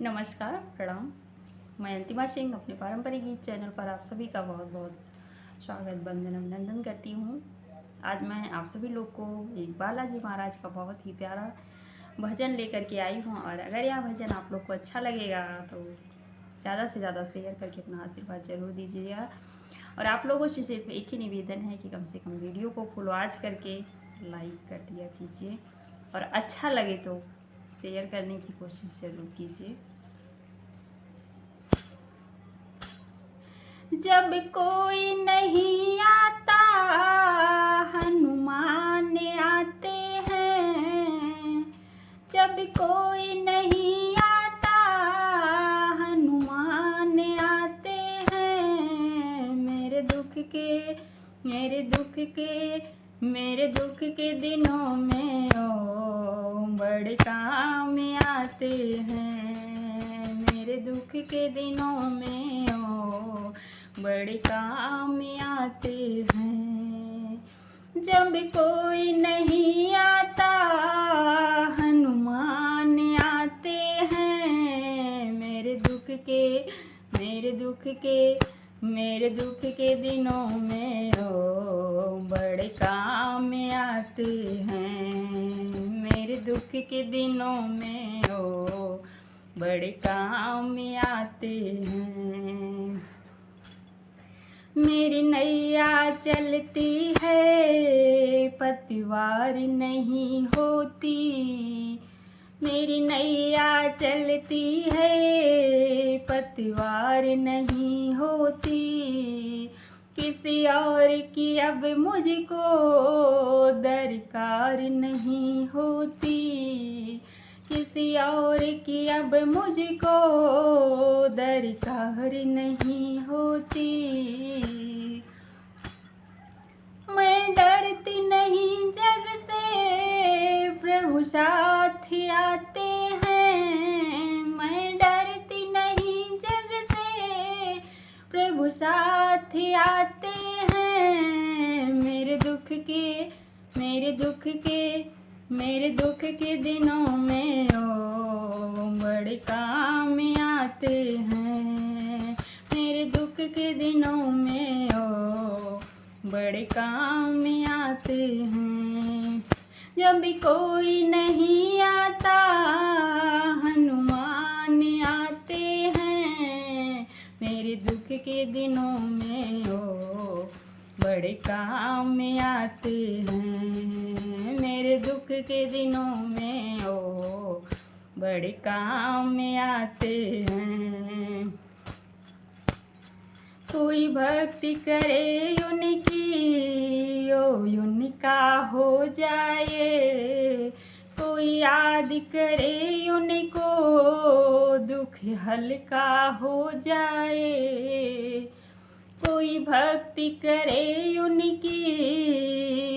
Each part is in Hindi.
नमस्कार, प्रणाम। मैं अंतिमा सिंह अपने पारंपरिक गीत चैनल पर आप सभी का बहुत बहुत स्वागत वंदन अभिनंदन करती हूँ। आज मैं आप सभी लोग को एक बालाजी महाराज का बहुत ही प्यारा भजन लेकर के आई हूँ और अगर यह भजन आप लोग को अच्छा लगेगा तो ज़्यादा से ज़्यादा शेयर करके अपना आशीर्वाद जरूर दीजिएगा। और आप लोगों से सिर्फ एक ही निवेदन है कि कम से कम वीडियो को फुल वॉच करके लाइक कर दिया कीजिए और अच्छा लगे तो शेयर करने की कोशिश ज़रूर कीजिए। जब कोई नहीं आता हनुमान आते हैं, जब कोई नहीं आता हनुमान आते हैं। मेरे दुख के दिनों में ओ बड़े काम आते हैं। मेरे दुख के दिनों में ओ बड़े काम आते हैं। जब कोई नहीं आता हनुमान आते हैं। मेरे दुख के दिनों में ओ बड़े काम आते हैं। मेरे दुख के दिनों में ओ बड़े काम आते हैं। मेरी नैया चलती है पतवार नहीं होती। मेरी नैया चलती है पतवार नहीं होती। किसी और की अब मुझको दरकार नहीं होती। किसी और की अब मुझको दरकार नहीं होती। मैं डरती नहीं जग से प्रभु साथ आते हैं। मैं डरती नहीं जग से प्रभु साथ आते हैं। मेरे दुख के दिनों में ओ बड़े काम आते हैं। मेरे दुख के दिनों में ओ बड़े काम आते हैं। जब कोई नहीं आता हनुमान आते हैं। मेरे दुख के दिनों में ओ बड़े काम आते हैं। मेरे दुख के दिनों में ओ बड़े काम आते हैं। कोई भक्ति करे उनकी ओ उनका हो जाए। कोई याद करे उनको दुख हल्का हो जाए। कोई भक्ति करे उनकी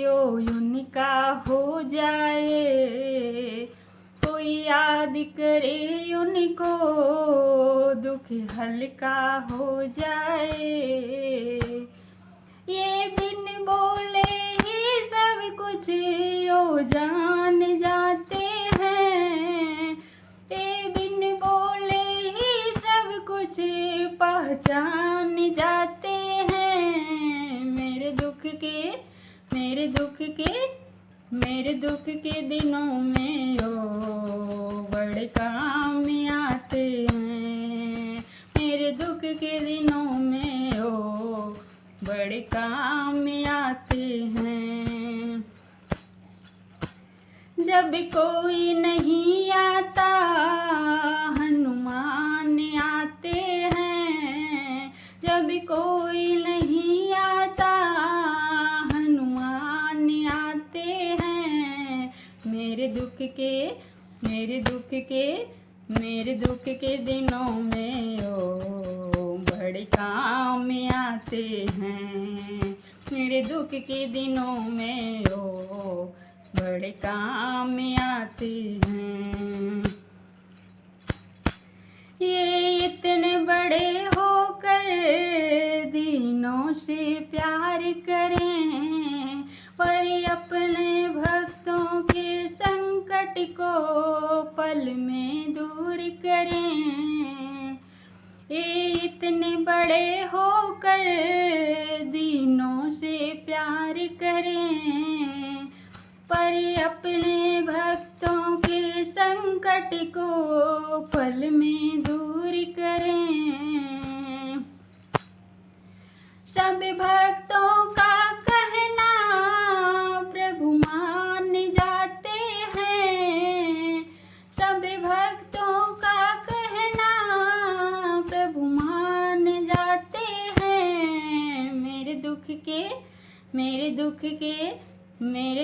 ओ उनका हो जाए। कोई याद करे उनको दुख हल्का हो जाए। ये बिन बोले ही सब कुछ ओ जान जाते हैं। ये बिन बोले ही सब कुछ पहचान जाते हैं। मेरे दुख के दिनों में ओ बड़े काम आते हैं। मेरे दुख के दिनों में ओ बड़े काम आते हैं। जब कोई नहीं आता हनुमान आते हैं। जब कोई नहीं आता हनुमान आते हैं। मेरे दुख के दिनों में ओ बड़े काम आते हैं। मेरे दुख के दिनों में ओ बड़े काम आते हैं। ये इतने बड़े होकर दीनों से प्यार करें, पर अपने भक्तों के संग संकट को पल में दूर करें। ये इतने बड़े होकर दीनों से प्यार करें, पर अपने भक्तों के संकट को पल में दूर करें। सब भक्तों का कहना प्रभु मान जाते हैं। सब भक्तों का कहना प्रभु मान जाते हैं। मेरे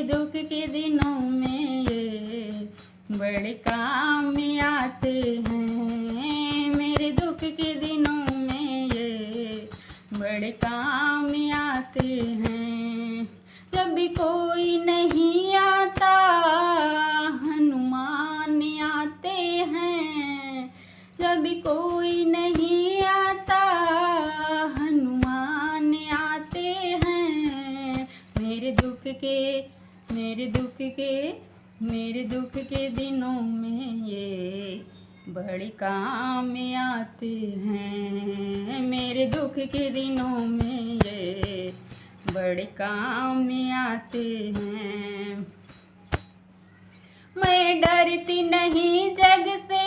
दुख के दिनों में ये बड़े काम आते हैं। मेरे दुख के दिनों में ये बड़े काम आते हैं। जब भी कोई नहीं आता हनुमान आते हैं। जब भी कोई नहीं आता हनुमान आते हैं। मेरे दुख के दिनों में ये बड़े काम आते हैं। मेरे दुख के दिनों में ये बड़े काम आते हैं। मैं डरती नहीं जग से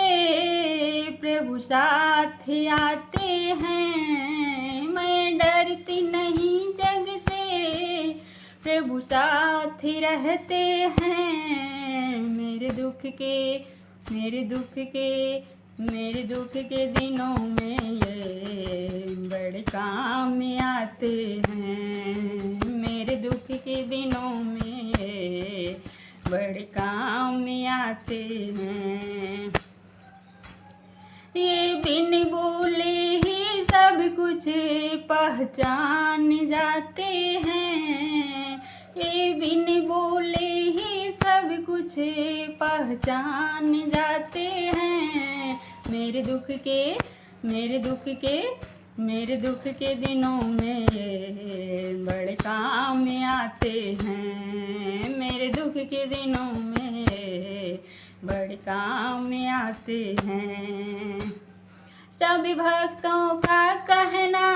प्रभु साथ आते हैं। मैं डरती नहीं जग से प्रभु साथ रहते हैं। मेरे दुख के दिनों में ये बड़े काम आते हैं। मेरे दुख के दिनों में ये बड़े काम आते हैं। ये बिन बोले ही सब कुछ पहचान जाते हैं। ये बिन बोले ही सब कुछ पहचान जाते हैं। मेरे दुख के दिनों में ये बड़े काम आते हैं। मेरे दुख के दिनों में ये बड़े काम आते हैं। सभी भक्तों का कहना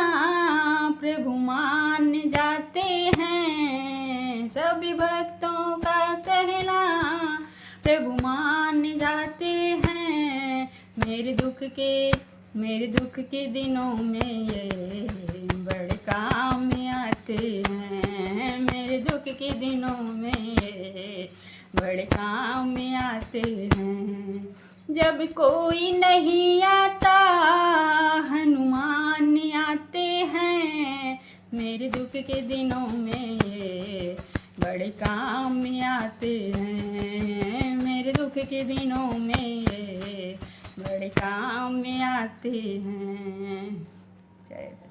प्रभु मान जाते हैं। सभी भक्तों का कहना प्रभु मान जाते हैं। मेरे दुख के दिनों में ये बड़े काम आते हैं। मेरे दुख के दिनों में ये बड़े काम आते हैं। जब कोई नहीं आता हनुमान आते हैं। मेरे दुख के दिनों में ये बड़े काम आते हैं। मेरे दुख के दिनों में ये बड़े काम आते हैं। जय